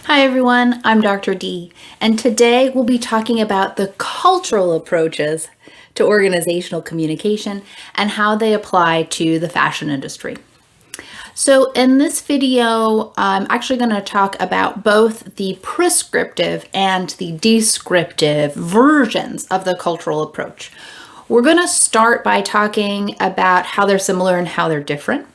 Hi everyone, I'm Dr. D, and today we'll be talking about the cultural approaches to organizational communication and how they apply to the fashion industry. So in this video, I'm actually going to talk about both the prescriptive and the descriptive versions of the cultural approach. We're going to start by talking about how they're similar and how they're different.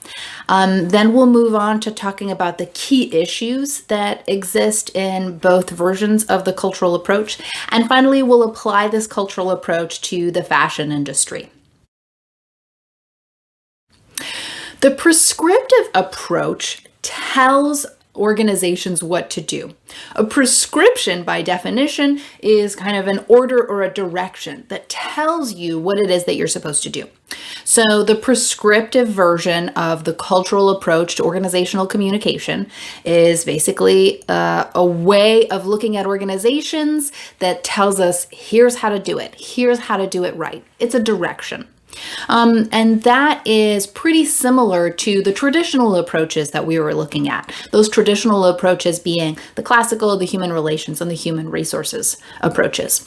Then we'll move on to talking about the key issues that exist in both versions of the cultural approach. And finally, we'll apply this cultural approach to the fashion industry. The prescriptive approach tells organizations what to do. A prescription, by definition, is kind of an order or a direction that tells you what it is that you're supposed to do. So the prescriptive version of the cultural approach to organizational communication is basically a way of looking at organizations that tells us, here's how to do it. Here's how to do it right. It's a direction. And that is pretty similar to the traditional approaches that we were looking at. Those traditional approaches being the classical, the human relations, and the human resources approaches.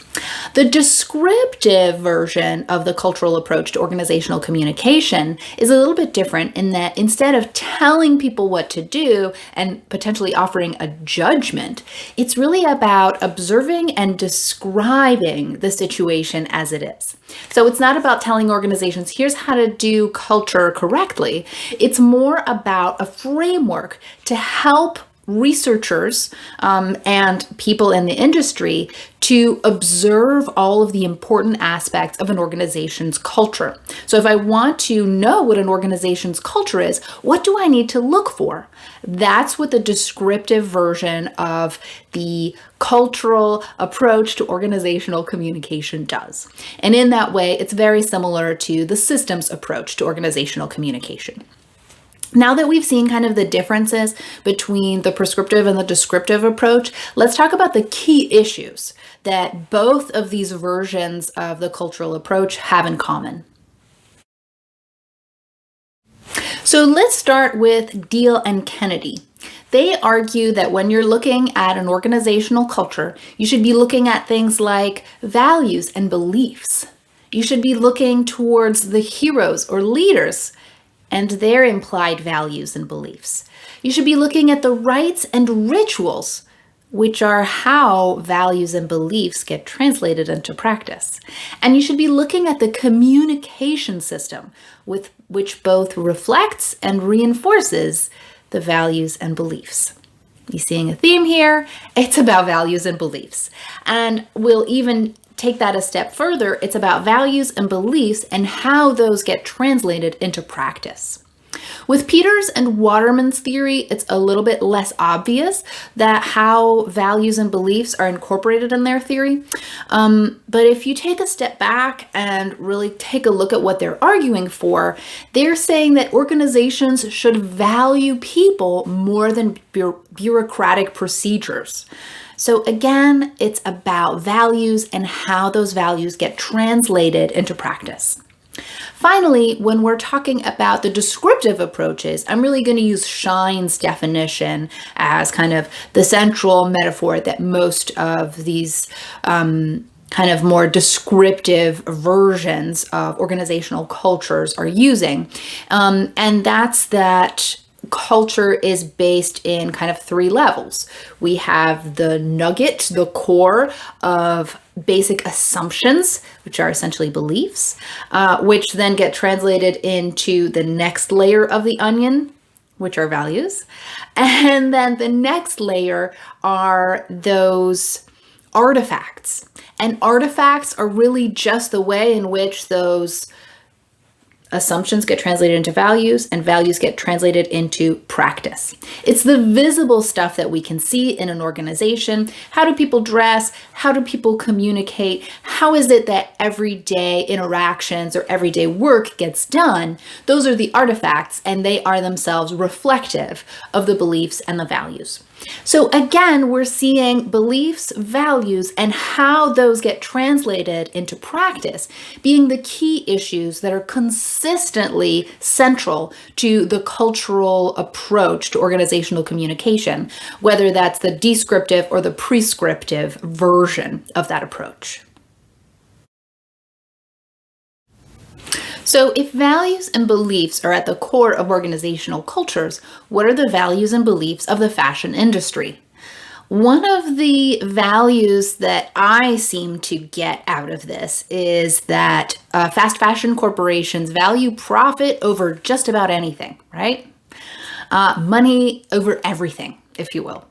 The descriptive version of the cultural approach to organizational communication is a little bit different in that instead of telling people what to do and potentially offering a judgment, it's really about observing and describing the situation as it is. So it's not about telling organizations, here's how to do culture correctly. It's more about a framework to help researchers and people in the industry to observe all of the important aspects of an organization's culture. So if I want to know what an organization's culture is, what do I need to look for? That's what the descriptive version of the cultural approach to organizational communication does. And in that way, it's very similar to the systems approach to organizational communication. Now that we've seen kind of the differences between the prescriptive and the descriptive approach, let's talk about the key issues that both of these versions of the cultural approach have in common. So let's start with Deal and Kennedy. They argue that when you're looking at an organizational culture, you should be looking at things like values and beliefs. You should be looking towards the heroes or leaders and their implied values and beliefs. You should be looking at the rites and rituals, which are how values and beliefs get translated into practice. And you should be looking at the communication system, which both reflects and reinforces the values and beliefs. You seeing a theme here? It's about values and beliefs. And we'll even take that a step further. It's about values and beliefs and how those get translated into practice. With Peters and Waterman's theory, it's a little bit less obvious that how values and beliefs are incorporated in their theory. But if you take a step back and really take a look at what they're arguing for, they're saying that organizations should value people more than bureaucratic procedures. So again, it's about values and how those values get translated into practice. Finally, when we're talking about the descriptive approaches, I'm really going to use Shine's definition as kind of the central metaphor that most of these kind of more descriptive versions of organizational cultures are using. And that's that culture is based in kind of three levels. We have the nugget, the core of basic assumptions, which are essentially beliefs, which then get translated into the next layer of the onion, which are values. And then the next layer are those artifacts. And artifacts are really just the way in which those assumptions get translated into values and values get translated into practice. It's the visible stuff that we can see in an organization. How do people dress? How do people communicate? How is it that everyday interactions or everyday work gets done? Those are the artifacts, and they are themselves reflective of the beliefs and the values. So again, we're seeing beliefs, values, and how those get translated into practice being the key issues that are consistently central to the cultural approach to organizational communication, whether that's the descriptive or the prescriptive version of that approach. So if values and beliefs are at the core of organizational cultures, what are the values and beliefs of the fashion industry? One of the values that I seem to get out of this is that fast fashion corporations value profit over just about anything, right? Money over everything, if you will.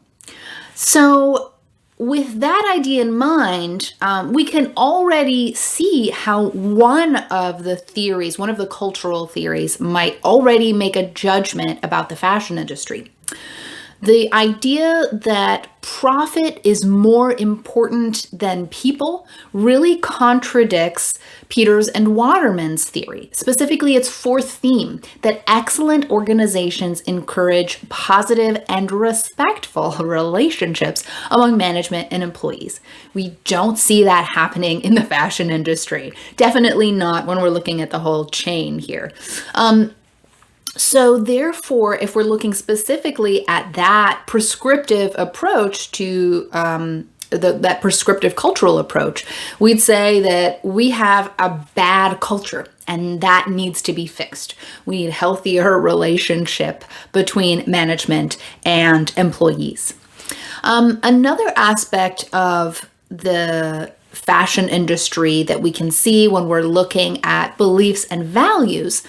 So with that idea in mind, we can already see how one of the cultural theories might already make a judgment about the fashion industry. The idea that profit is more important than people really contradicts Peters and Waterman's theory, specifically its fourth theme, that excellent organizations encourage positive and respectful relationships among management and employees. We don't see that happening in the fashion industry. Definitely not when we're looking at the whole chain here. So therefore, if we're looking specifically at that prescriptive approach to that prescriptive cultural approach, we'd say that we have a bad culture and that needs to be fixed. We need a healthier relationship between management and employees. Another aspect of the fashion industry that we can see when we're looking at beliefs and values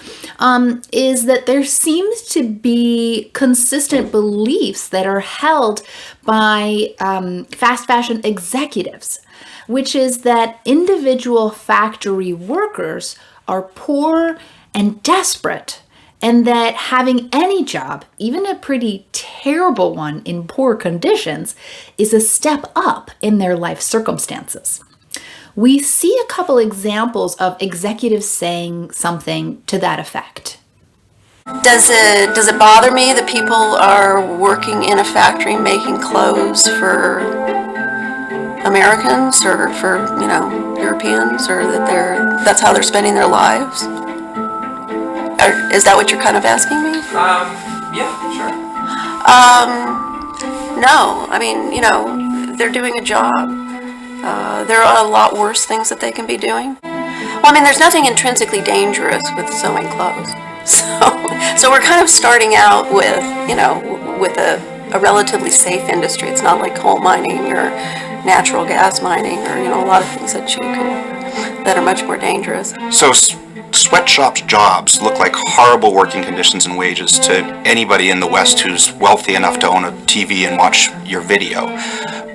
is that there seems to be consistent beliefs that are held by fast fashion executives, which is that individual factory workers are poor and desperate, and that having any job, even a pretty terrible one in poor conditions, is a step up in their life circumstances. We see a couple examples of executives saying something to that effect. Does it bother me that people are working in a factory making clothes for Americans or for, Europeans, or that that's how they're spending their lives? Is that what you're kind of asking me? Yeah, sure. No, I mean, they're doing a job. There are a lot worse things that they can be doing. Well, I mean, there's nothing intrinsically dangerous with sewing clothes. So we're kind of starting out with, with a relatively safe industry. It's not like coal mining or natural gas mining or, a lot of things that are much more dangerous. So sweatshops jobs look like horrible working conditions and wages to anybody in the West who's wealthy enough to own a TV and watch your video.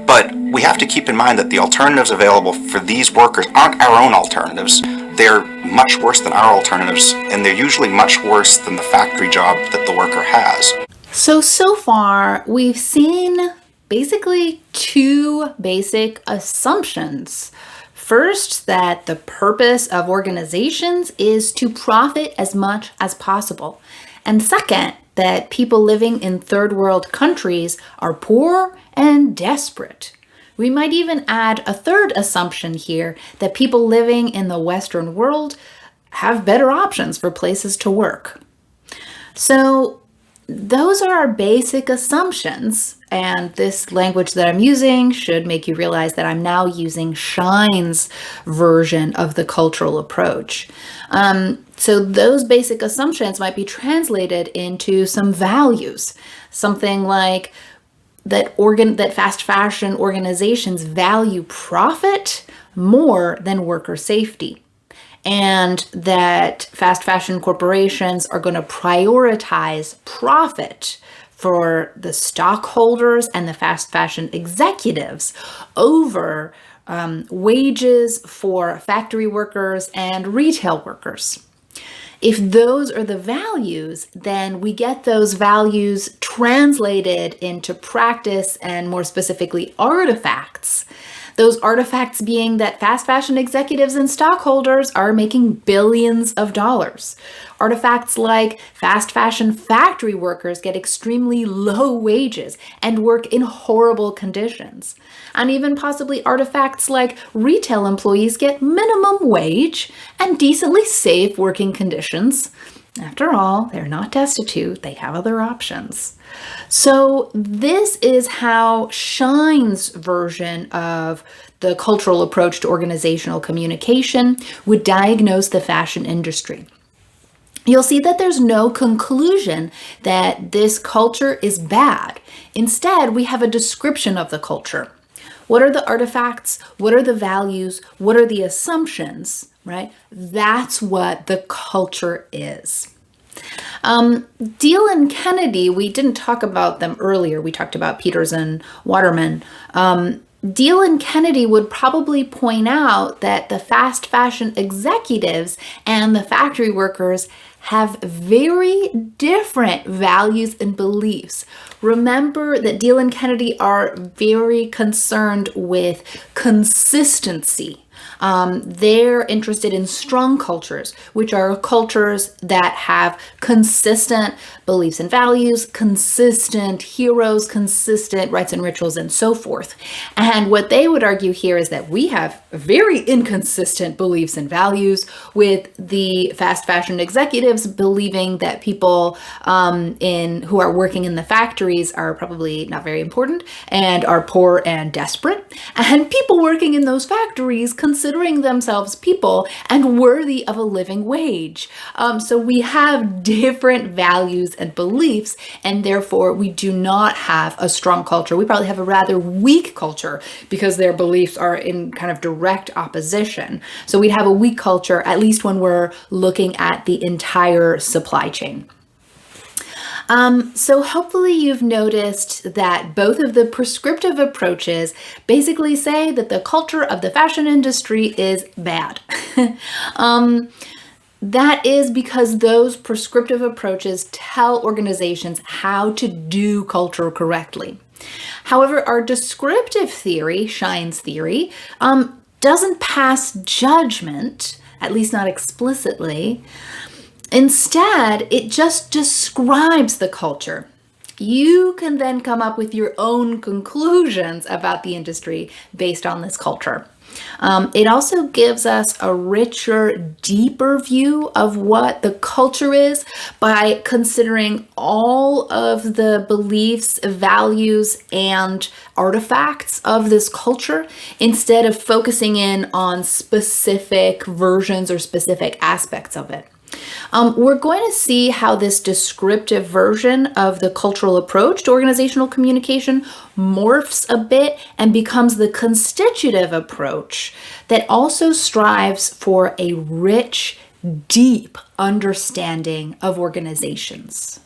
But we have to keep in mind that the alternatives available for these workers aren't our own alternatives. They're much worse than our alternatives, and they're usually much worse than the factory job that the worker has. So far, we've seen basically two basic assumptions. First, that the purpose of organizations is to profit as much as possible. And second, that people living in third world countries are poor and desperate. We might even add a third assumption here, that people living in the Western world have better options for places to work. So those are our basic assumptions, and this language that I'm using should make you realize that I'm now using Shine's version of the cultural approach. So those basic assumptions might be translated into some values, something like that fast fashion organizations value profit more than worker safety, and that fast fashion corporations are going to prioritize profit for the stockholders and the fast fashion executives over wages for factory workers and retail workers. If those are the values, then we get those values translated into practice and more specifically artifacts Those artifacts being that fast fashion executives and stockholders are making billions of dollars. Artifacts like fast fashion factory workers get extremely low wages and work in horrible conditions. And even possibly artifacts like retail employees get minimum wage and decently safe working conditions. After all, they're not destitute, they have other options. So this is how Shine's version of the cultural approach to organizational communication would diagnose the fashion industry. You'll see that there's no conclusion that this culture is bad. Instead, we have a description of the culture. What are the artifacts? What are the values? What are the assumptions, right? That's what the culture is. Deal and Kennedy, we didn't talk about them earlier. We talked about Peters and Waterman. Deal and Kennedy would probably point out that the fast fashion executives and the factory workers have very different values and beliefs. Remember that Deal and Kennedy are very concerned with consistency. They're interested in strong cultures, which are cultures that have consistent beliefs and values, consistent heroes, consistent rites and rituals, and so forth. And what they would argue here is that we have very inconsistent beliefs and values, with the fast fashion executives believing that people who are working in the factories are probably not very important and are poor and desperate, and people working in those factories considering themselves people and worthy of a living wage. So we have different values and beliefs, and therefore we do not have a strong culture. We probably have a rather weak culture because their beliefs are in kind of direct opposition. So we'd have a weak culture, at least when we're looking at the entire supply chain. So hopefully you've noticed that both of the prescriptive approaches basically say that the culture of the fashion industry is bad. That is because those prescriptive approaches tell organizations how to do culture correctly. However, our descriptive theory, Shine's theory, doesn't pass judgment, at least not explicitly. Instead, it just describes the culture. You can then come up with your own conclusions about the industry based on this culture. It also gives us a richer, deeper view of what the culture is by considering all of the beliefs, values, and artifacts of this culture instead of focusing in on specific versions or specific aspects of it. We're going to see how this descriptive version of the cultural approach to organizational communication morphs a bit and becomes the constitutive approach that also strives for a rich, deep understanding of organizations.